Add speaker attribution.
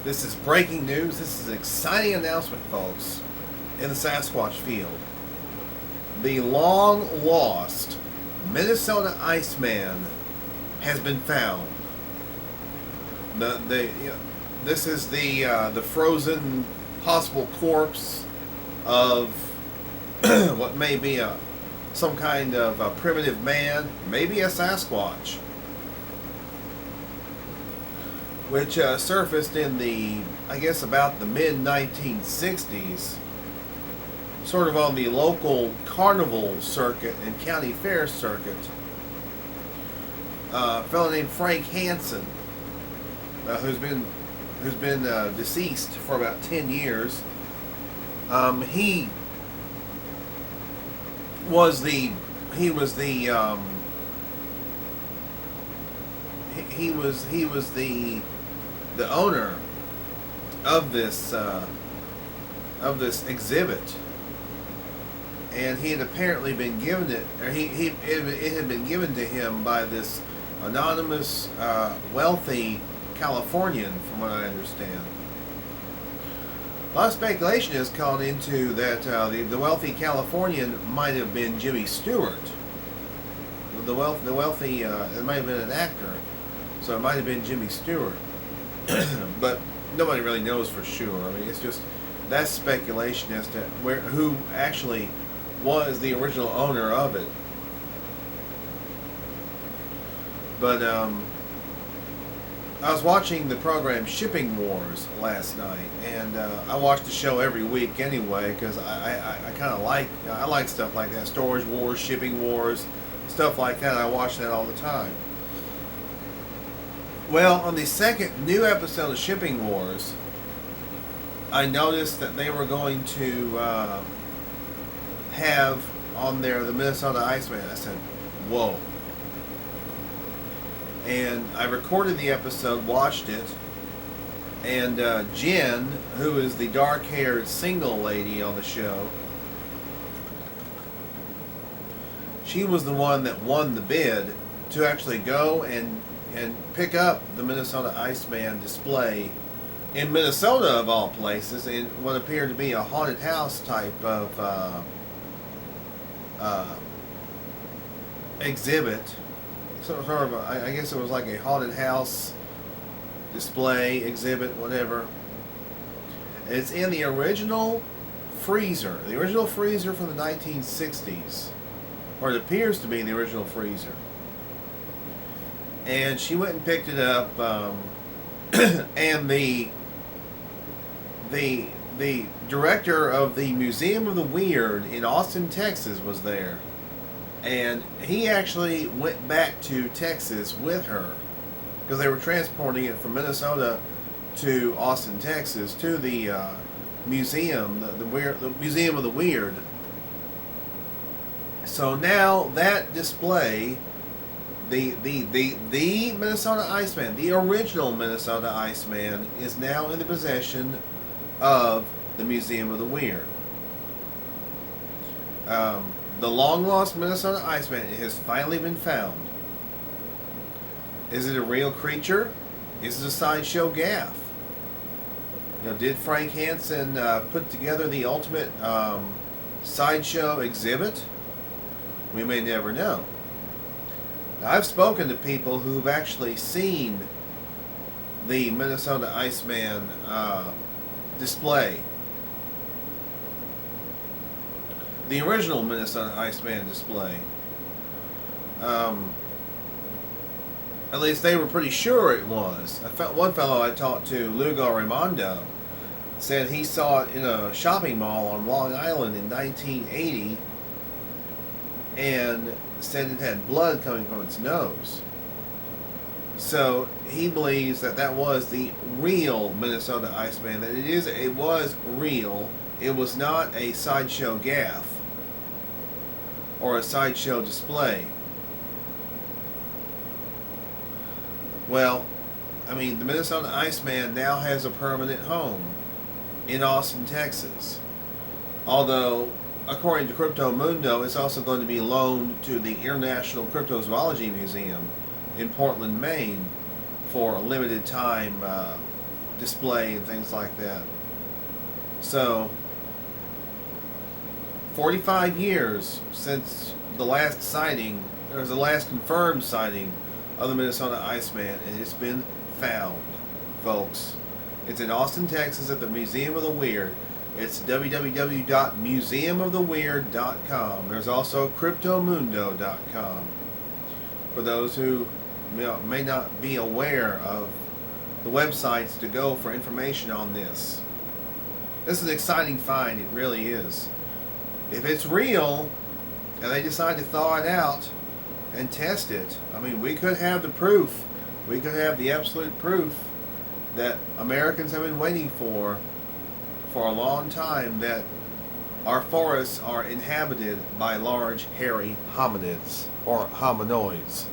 Speaker 1: This is breaking news. This is an exciting announcement, folks, in the Sasquatch field. The long-lost Minnesota Iceman has been found. This is the frozen possible corpse of what may be some kind of a primitive man, maybe a Sasquatch, which surfaced in about the mid-1960s, sort of on the local carnival circuit and county fair circuit. A fellow named Frank Hansen, who's been deceased for about 10 years. He was the owner of this exhibit, and he had apparently been given it, or it had been given to him by this anonymous, wealthy Californian, from what I understand. A lot of speculation has gone into that the wealthy Californian might have been Jimmy Stewart. The wealthy, it might have been an actor, so it might have been Jimmy Stewart. But nobody really knows for sure. I mean, it's just that's speculation as to who actually was the original owner of it. But I was watching the program Shipping Wars last night, and I watch the show every week anyway because I kind of like stuff like that, storage wars, shipping wars, stuff like that. I watch that all the time. Well, on the second new episode of Shipping Wars, I noticed that they were going to have on there the Minnesota Iceman. I said, whoa. And I recorded the episode, watched it, and Jen, who is the dark-haired single lady on the show, she was the one that won the bid to actually go and pick up the Minnesota Iceman display in Minnesota, of all places, in what appeared to be a haunted house type of exhibit. Sort of, I guess it was like a haunted house display, exhibit, whatever. It's in the original freezer from the 1960s, or it appears to be the original freezer. And she went and picked it up, and the director of the Museum of the Weird in Austin, Texas, was there. And he actually went back to Texas with her because they were transporting it from Minnesota to Austin, Texas, to the museum, the Museum of the Weird. So now that display, the Minnesota Iceman, the original Minnesota Iceman, is now in the possession of the Museum of the Weird. The long-lost Minnesota Iceman has finally been found. Is it a real creature? Is it a sideshow gaff? Did Frank Hansen put together the ultimate sideshow exhibit? We may never know. Now, I've spoken to people who've actually seen the Minnesota Iceman display. The original Minnesota Iceman display. At least they were pretty sure it was. One fellow I talked to, Lugo Raimondo, said he saw it in a shopping mall on Long Island in 1980 and said it had blood coming from its nose. So he believes that was the real Minnesota Iceman, that it was real. It was not a sideshow gaff or a sideshow display. Well, I mean, the Minnesota Iceman now has a permanent home in Austin, Texas. Although, according to Crypto Mundo, it's also going to be loaned to the International Cryptozoology Museum in Portland, Maine for a limited time display and things like that. So, 45 years since the last sighting, or the last confirmed sighting of the Minnesota Iceman, and it's been found, folks. It's in Austin, Texas at the Museum of the Weird. It's www.museumoftheweird.com. There's also cryptomundo.com. For those who may not be aware of the websites to go for information on this. This is an exciting find, it really is. If it's real, and they decide to thaw it out and test it, I mean, we could have the proof. We could have the absolute proof that Americans have been waiting for a long time, that our forests are inhabited by large, hairy hominids, or hominoids.